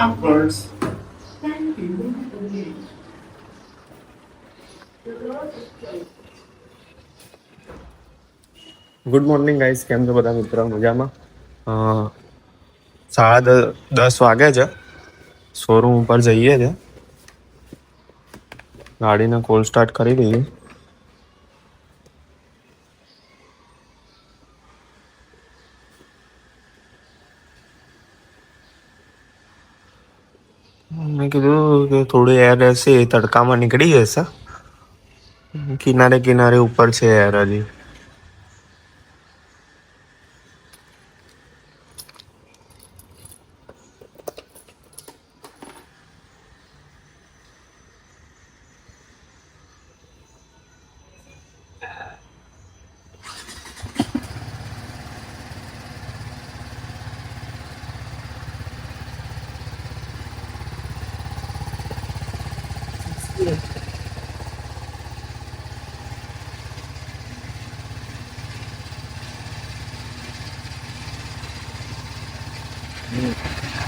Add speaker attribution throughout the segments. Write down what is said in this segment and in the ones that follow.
Speaker 1: Upwards. Good morning guys, કેમ છો બધા મિત્રો? મજામાં? 10:30 વાગે છે. શોરૂમ ઉપર જઈએ છે. ગાડીને કોલ સ્ટાર્ટ કરી દઈએ. મેં કીધું કે થોડી એર રહેશે, તડકામાં નીકળી જશે. કિનારે કિનારે ઉપર છે એર હજી.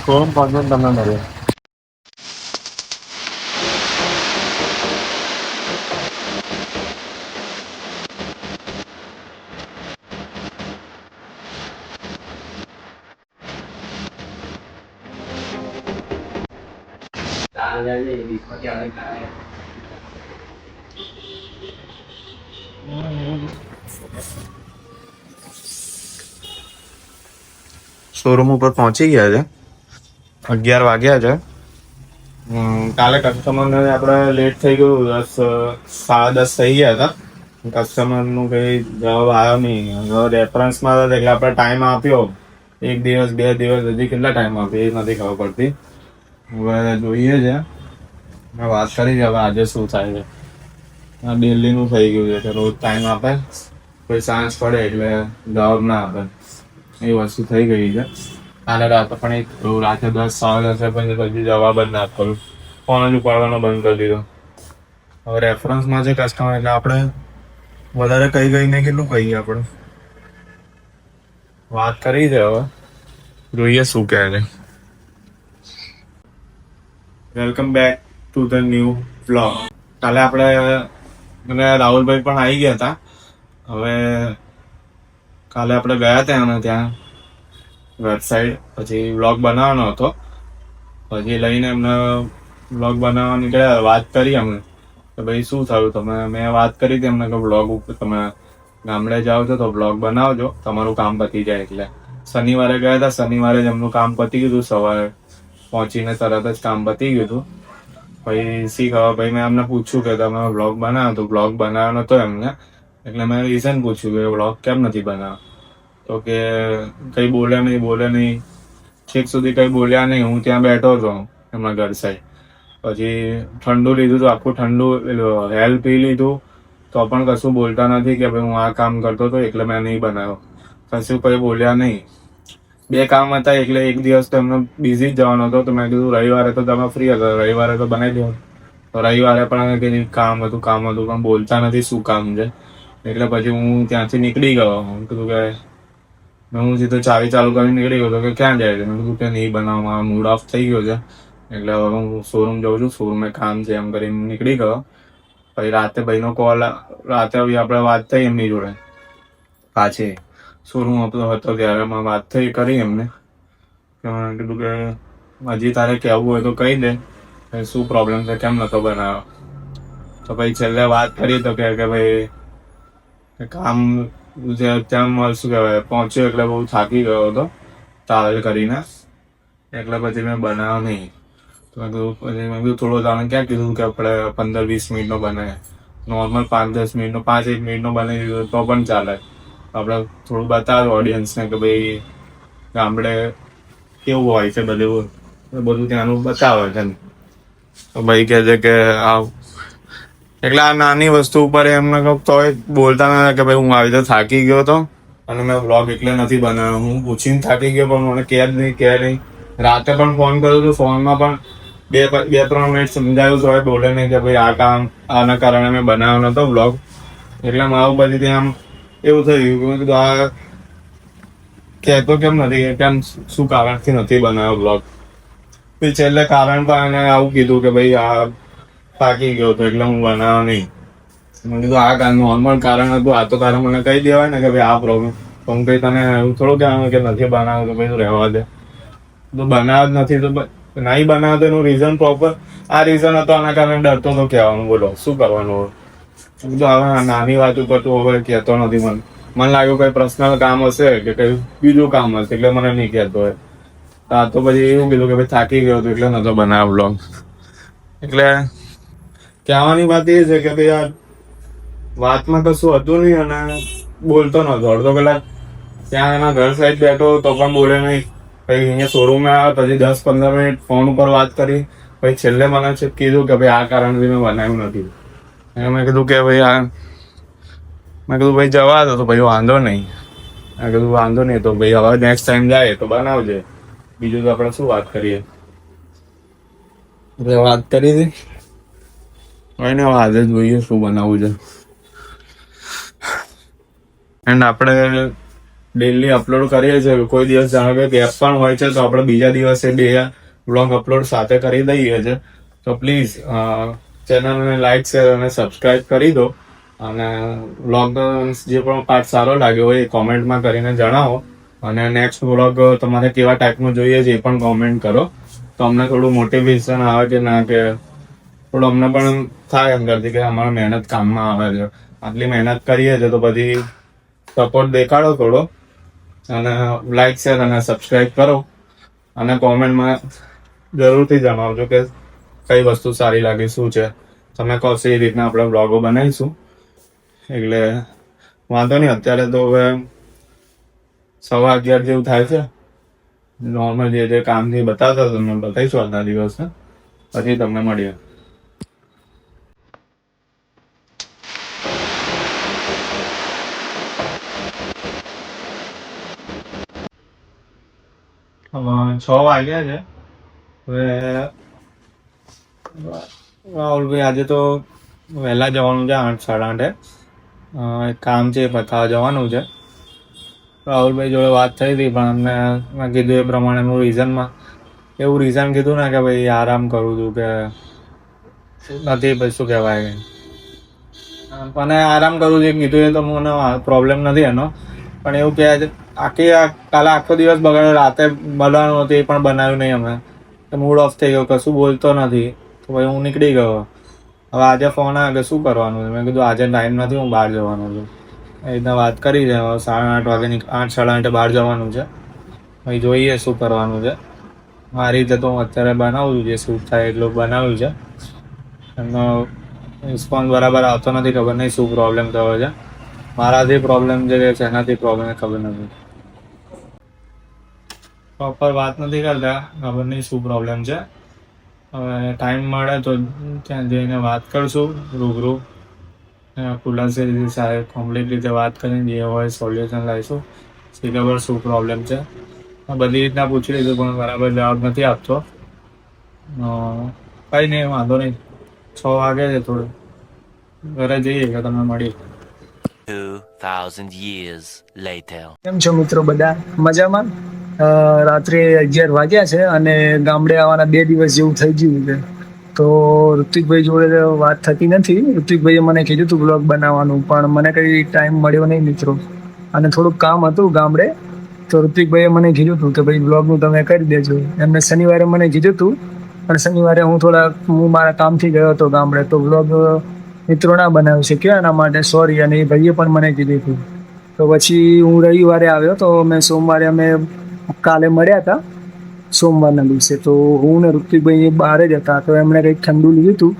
Speaker 1: કોણ પહોંચો તમને મળે? શોરૂમ ઉપર પહોંચી ગયા છે. 11 વાગ્યા છે. કાલે કસ્ટમરને આપણે લેટ થઈ ગયું, 10:30 થઈ ગયા હતા. કસ્ટમરનું કંઈ જવાબ આવ્યો નહીં. રેફરન્સમાં હતા એટલે આપણે ટાઈમ આપ્યો, 1 દિવસ 2 દિવસ, હજી કેટલા ટાઈમ આપ્યો એ નથી ખબર પડતી. હવે જોઈએ છે, મેં વાત કરી છે હવે આજે શું થાય છે. આ દિલ્હીનું થઈ ગયું છે કે રોજ ટાઈમ આપે, કોઈ ચાન્સ પડે એટલે જવાબ ના આપે, એ વસ્તુ થઈ ગઈ છે. કાલે રાતે પણ રાતે 10 વાગ્યા પછી જવાબ જ ના આપ્યો, ફોન જ ઉપાડવાનો બંધ કરી દીધો. હવે રેફરન્સમાં છે કસ્ટમર એટલે આપણે વધારે કહીને કેટલું કહીએ. આપણે વાત કરી છે, હવે જોઈએ શું કહે છે. Welcome back to the new vlog. કાલે આપણે અને રાહુલભાઈ પણ આવી ગયા હતા. હવે કાલે આપણે ગયા હતા અને ત્યાં વેબસાઇટ, પછી વ્લોગ બનાવવાનો હતો. પછી લઈને એમને વ્લોગ બનાવવા નીકળ્યા. વાત કરી અમને કે ભાઈ શું થયું, મેં વાત કરી હતી એમને કે વ્લોગ ઉપર તમે ગામડે જાઓ છો તો વ્લોગ બનાવજો, તમારું કામ પતી જાય. એટલે શનિવારે ગયા હતા, શનિવારે જ એમનું કામ પતી ગયું હતું. સવારે પહોંચીને તરત જ કામ પતી ગયું હતું. પછી શી ખબર, ભાઈ મેં એમને પૂછ્યું કે તમે વ્લોગ બનાવ્યો તો વ્લોગ બનાવ્યો નતો એમને, એટલે મેં રીઝન પૂછ્યું કે વ્લોગ કેમ નથી બનાવ્યો. તો કે કંઈ બોલે નહીં, છેક સુધી કંઈ બોલ્યા નહીં. હું ત્યાં બેઠો હતો એમના ઘર સાઈડ. પછી ઠંડુ લીધું હતું, આખું ઠંડુ હેલ પી લીધું તો પણ કશું બોલતા નથી કે ભાઈ હું આ કામ કરતો હતો એટલે મેં નહીં બનાવ્યો. કશું કંઈ બોલ્યા નહીં. 2 કામ હતા એટલે એક દિવસ તો એમને બિઝી જ જવાનો હતો. તો મેં કીધું રવિવારે તો તમે ફ્રી હતા, રવિવારે તો બનાવી દો. તો રવિવારે પણ કંઈ કામ હતું પણ બોલતા નથી શું કામ છે. એટલે પછી હું ત્યાંથી નીકળી ગયો. હું કીધું કે હું સીધો ચાવી ચાલુ કરીને નીકળી ગયો. તો કે ક્યાં જાય છે? મેં કીધું કે નહીં બનાવવામાં મૂડ ઓફ થઈ ગયો છે એટલે હવે હું શોરૂમ જાઉં છું, શોરૂમે કામ છે એમ કરીને નીકળી ગયો. પછી રાતે ભાઈનો કોલ, રાતે આપણે વાત થઈ એમની જોડે પાછી શોરૂમ હતો ત્યારે મેં વાત કરી એમને કે મેં કીધું કે હજી તારે કહેવું હોય તો કહી દે શું પ્રોબ્લેમ છે, કેમ નતો બનાવ્યો. તો પછી છેલ્લે વાત કરી તો કે ભાઈ કામ ત્યાં શું કહેવાય પહોંચ્યો એટલે બહુ થાકી ગયો હતો ટ્રાવેલ કરીને, એટલે પછી મેં બનાવ્યો નહીં. તો મેં કીધું થોડો જાણે ક્યાં કીધું કે આપણે 15-20 મિનિટનો બનાવે, નોર્મલ 5-10 મિનિટનો, 5-1 મિનિટનો બનાવી દીધો તો પણ ચાલે. આપણે થોડું બતાવે ઓડિયન્સને કે ભાઈ ગામડે કેવું હોય છે, બધું ત્યાંનું બતાવે છે. તો ભાઈ કહે છે કે એટલે આ નાની વસ્તુ ઉપર એમને તોય બોલતા નથી કે ભાઈ હું આવી રીતે થાકી ગયો હતો અને મેં વ્લોગ એટલે નથી બનાવ્યો. હું પૂછીને થાકી ગયો પણ મને કહે નહીં. રાતે પણ ફોન કર્યો હતો, ફોનમાં પણ 2-3 મિનિટ સમજાયું તો બોલે નહીં કે ભાઈ આ કામ આના કારણે મેં બનાવ્યો નતો વ્લોગ. એટલે મારું પછી ત્યાં એવું થયું કે આ કહેતો કેમ નથી, કેમ શું કારણથી નથી બનાવ્યો વ્લોગ. છેલ્લે કારણ પણ એને આવું કીધું કે ભાઈ આ થાકી ગયો હતો એટલે હું બનાવ્યો નહીં. મેં કીધું આ નોર્મલ કારણ હતું, આ તો તારે મને કહી દેવાય ને કે ભાઈ આ પ્રોબ્લેમ. તો હું કઈ તને એવું થોડું કહેવાનું કે નથી બનાવ્યું તો ભાઈ તું રહેવા દે. તો બનાવ જ નથી તો નહીં બનાવ તો એનું રીઝન પ્રોપર આ રીઝન હતો, આના કારણે ડરતો તો કહેવાનું. બોલો શું કરવાનું? હવે હવે નાની વાત ઉપર તું હવે કહેતો નથી. મને લાગ્યું કઈ પર્સનલ કામ હશે કે કઈ બીજું કામ હશે એટલે મને નહીં કહેતો હોય. આ તો પછી એવું કીધું કે ભાઈ થાકી ગયો હતો એટલે નતો બનાવ બ્લોગ. એટલે કહેવાની વાત એ છે કે ભાઈ આ વાતમાં કશું હતું નહીં અને બોલતો નતો. અડધો કલાક ત્યાં એના ઘર સાઈડ બેઠો તો પણ બોલે નહીં. પછી અહીંયા શોરૂમમાં આવ્યો પછી 10-15 મિનિટ ફોન ઉપર વાત કરી. પછી છેલ્લે મને કીધું કે ભાઈ આ કારણથી મેં બનાવ્યું નથી. મેં કીધું કે ભાઈ મેં કીધું ભાઈ જવા દો. તો ભાઈ વાંધો નહીં. મેં કીધું વાંધો નહીં તો ભાઈ હવે નેક્સ્ટ ટાઈમ જાય તો બનાવજે. બીજું તો આપણે શું વાત કરીએ. એટલે વાત કરી હતી એને આજે જોઈએ શું બનાવવું છે. એન્ડ આપણે ડેલી અપલોડ કરીએ છીએ. કોઈ દિવસ જાણો કે ગેપ પણ હોય છે તો આપણે બીજા દિવસે 2 વ્લોગ અપલોડ સાથે કરી દઈએ છીએ. તો પ્લીઝ ચેનલને લાઈક શેર અને સબસ્ક્રાઈબ કરી દો. અને વ્લોગ જે પણ પાર્ટ સારો લાગ્યો હોય એ કોમેન્ટમાં કરીને જણાવો. અને નેક્સ્ટ વ્લોગ તમારે કેવા ટાઈપનું જોઈએ છે એ પણ કોમેન્ટ કરો. તો અમને થોડું મોટિવેશન આવે કે ના કે થોડું અમને પણ થાય અંદરથી કે અમારે મહેનત કામમાં આવે છે. આટલી મહેનત કરીએ છીએ તો પછી સપોર્ટ દેખાડો થોડો. અને લાઈક શેર અને સબસ્ક્રાઈબ કરો. અને કોમેન્ટમાં જરૂરથી જણાવજો કે કઈ વસ્તુ સારી લાગી, શું છે. તમે કહો છો એ રીતના આપણે બ્લોગો બનાવીશું. એટલે વાંધો નહીં. અત્યારે તો હવે 11:15 જેવું થાય છે. નોર્મલ જે કામથી બતાવતા તમને બતાવીશું આજના દિવસે. પછી તમને મળીએ. હવે 6 વાગ્યા છે. હવે રાહુલભાઈ આજે તો વહેલા જવાનું છે, 8-8:30. એક કામ છે પતાવવા જવાનું છે. રાહુલભાઈ જોડે વાત થઈ હતી પણ અમને મેં કીધું એ પ્રમાણેનું રીઝનમાં એવું રીઝન કીધું ને કે ભાઈ આરામ કરું છું કે નથી. પછી શું કહેવાય મને આરામ કરું છું કીધું એ તો મને પ્રોબ્લેમ નથી એનો. પણ એવું કહે છે કાલે આખો દિવસ બગાડ્યો. રાતે બનાવવાનું હતું એ પણ બનાવ્યું નહીં અમે. મૂડ ઓફ થઈ ગયો, કશું બોલતો નથી. તો ભાઈ હું નીકળી ગયો. હવે આજે ફોન આવે કે શું કરવાનું છે. મેં કીધું આજે ટાઈમ નથી, હું બહાર જવાનું છું. એ રીતના વાત કરી છે. 8:30 વાગે 8-8:30 બહાર જવાનું છે. ભાઈ જોઈએ શું કરવાનું છે. મારી રીતે તો હું અત્યારે બનાવું છું, જે શૂટ થાય એટલું બનાવ્યું છે. એમનો રિસ્પોન્સ બરાબર આવતો નથી, ખબર નહીં શું પ્રોબ્લેમ થયો છે. મારાથી પ્રોબ્લેમ છે કે એનાથી પ્રોબ્લેમ ખબર નથી. પ્રોપર વાત નથી કરતા, ખબર નહીં શું પ્રોબ્લેમ છે. હવે ટાઈમ મળે તો ત્યાં જઈને વાત કરશું રૂબરૂ. ખુલાસેથી સાહેબ કમ્પ્લીટ રીતે વાત કરીને જે હોય સોલ્યુશન લાવીશું. ખબર શું પ્રોબ્લેમ છે. બધી રીતના પૂછી લીધું પણ બરાબર જવાબ નથી આપતો. કંઈ નહીં, વાંધો નહીં. 6 વાગે છે, થોડું ઘરે જઈએ કે તમને મળી.
Speaker 2: 2000 years later.
Speaker 3: કેમ છો મિત્રો બધા? મજામાં? રાત્રે 11 વાગ્યા છે અને ગામડે આવવાના 2 દિવસ જેવું થઈ ગયું છે. તો ઋત્વિકભાઈ જોડે વાત થતી નથી. ઋત્વિકભાઈએ મને કીધું હતું બ્લોગ બનાવવાનું, પણ મને કંઈ ટાઈમ મળ્યો નહીં મિત્રો. અને થોડુંક કામ હતું ગામડે. તો ઋત્વિકભાઈએ મને કીધું હતું કે ભાઈ બ્લોગનું તમે કરી દેજો. એમને શનિવારે મને કીધું હતું, પણ શનિવારે હું મારા કામથી ગયો હતો ગામડે. તો બ્લોગ મિત્રો ના બનાવી શક્યો, એના માટે સોરી. અને એ ભાઈએ પણ મને કીધું હતું. તો પછી હું રવિવારે આવ્યો તો સોમવારે અમે કાલે મળ્યા હતા સોમવારના દિવસે. તો હું ને ઋત્વિકભાઈ બહાર જ હતા. તો એમણે કંઈક ઠંડુ લીધું હતું.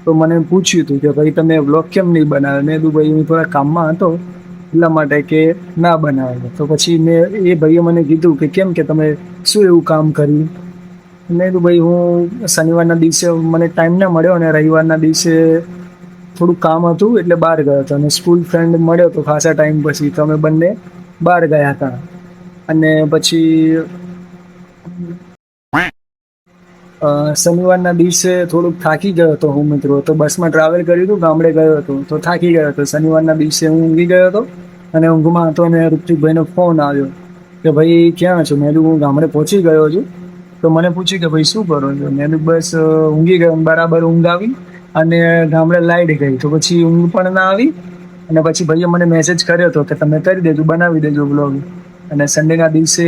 Speaker 3: તો મને પૂછ્યું હતું કે ભાઈ તમે બ્લોગ કેમ નહીં બનાવે. મેં કીધું ભાઈ હું થોડા કામમાં હતો એટલા માટે કે ના બનાવે. તો પછી એ ભાઈએ મને કીધું કે કેમ કે તમે શું એવું કામ કર્યું. મેં કીધું ભાઈ હું શનિવારના દિવસે મને ટાઈમ ના મળ્યો અને રવિવારના દિવસે થોડું કામ હતું એટલે બહાર ગયો હતો. અને સ્કૂલ ફ્રેન્ડ મળ્યો તો ખાસા ટાઈમ પછી તો અમે બંને બહાર ગયા હતા. અને પછી શનિવારના દિવસે થોડુંક થાકી ગયો હતો હું મિત્રો. તો બસમાં ટ્રાવેલ કર્યું હતું, ગામડે ગયો હતો તો થાકી ગયો હતો. શનિવારના દિવસે હું ઊંઘી ગયો હતો અને ઊંઘમાં હતો અને ઋત્વિકભાઈનો ફોન આવ્યો કે ભાઈ ક્યાં છો. મેં કીધું હું ગામડે પહોંચી ગયો છું. તો મને પૂછ્યું કે ભાઈ શું કરો છો? મેં કીધું બસ ઊંઘી ગયો, બરાબર ઊંઘ આવી અને ગામડે લાઈટ ગઈ તો પછી ઊંઘ પણ ના આવી. અને પછી ભાઈએ મને મેસેજ કર્યો હતો કે તમે કરી દેજો, બનાવી દેજો બ્લોગ. અને સન્ડેના દિવસે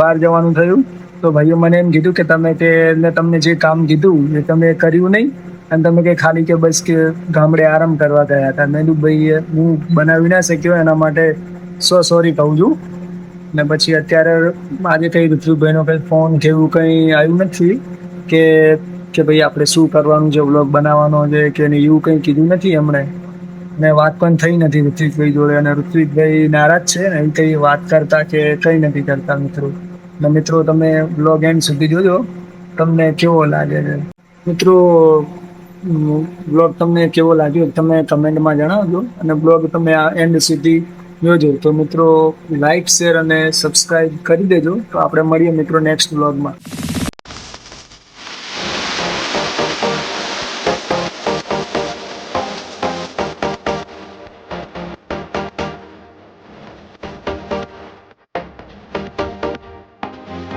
Speaker 3: બહાર જવાનું થયું તો ભાઈએ મને એમ કીધું કે તમે કે તમને જે કામ કીધું એ તમે કર્યું નહીં અને તમે કે ખાલી કે બસ કે ગામડે આરામ કરવા ગયા હતા. મેં કીધું ભાઈ હું બનાવી ના શક્યો એના માટે સોરી કહું છું. ને પછી અત્યારે આજે કંઈ ઋત્વિકભાઈનો કંઈ ફોન કે એવું કંઈ આવ્યું નથી કે કે ભાઈ આપણે શું કરવાનું છે, વ્લોગ બનાવવાનો છે કે નહીં, એવું કંઈ કીધું નથી એમણે. ને વાત પણ થઈ નથી ઋત્વિકભાઈ જોડે, અને ઋત્વિકભાઈ નારાજ છે ને એ કંઈ વાત કરતા કે કંઈ નથી કરતા મિત્રો. ને મિત્રો તમે બ્લોગ એન્ડ સુધી જોજો, તમને કેવો લાગે છે. મિત્રો બ્લોગ તમને કેવો લાગ્યો તમે કમેન્ટમાં જણાવજો, અને બ્લોગ તમે આ એન્ડ સુધી જોજો. તો મિત્રો લાઈક, શેર અને સબસ્ક્રાઈબ કરી દેજો. તો આપણે મળીએ મિત્રો નેક્સ્ટ બ્લોગમાં.